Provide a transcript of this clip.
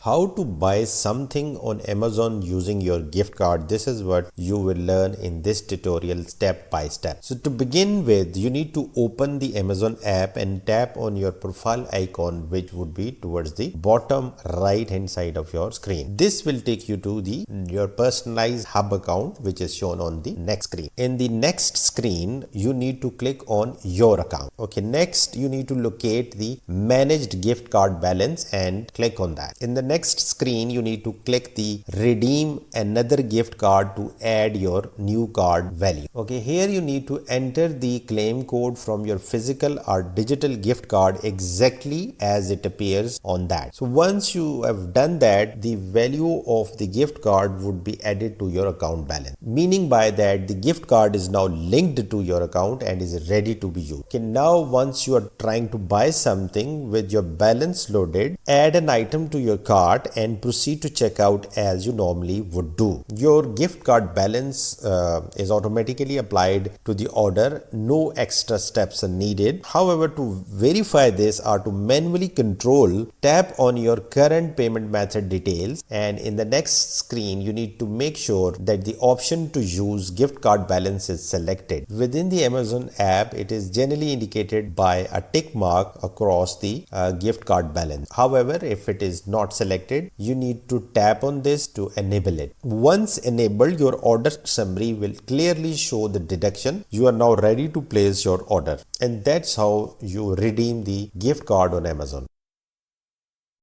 How to buy something on Amazon using your gift card. This is what you will learn in this tutorial step by step. So to begin with, you need to open the Amazon app and tap on your profile icon, which would be towards the bottom right hand side of your screen. This will take you to your personalized hub account, which is shown on the next screen. In the next screen, you need to click on your account. Okay, next you need to locate the managed gift card balance and click on that. In the next screen, you need to click the redeem another gift card to add your new card value. Okay, here you need to enter the claim code from your physical or digital gift card exactly as it appears on that. So once you have done that, the value of the gift card would be added to your account balance, meaning by that the gift card is now linked to your account and is ready to be used. Okay, now once you are trying to buy something with your balance loaded, add an item to your cart and proceed to checkout as you normally would do. Your gift card balance is automatically applied to the order. No extra steps are needed. However, to verify this or to manually control, tap on your current payment method details, and in the next screen you need to make sure that the option to use gift card balance is selected. Within the Amazon app, it is generally indicated by a tick mark across the gift card balance. However, if it is not selected, you need to tap on this to enable it. Once enabled, your order summary will clearly show the deduction. You are now ready to place your order, and that's how you redeem the gift card on Amazon.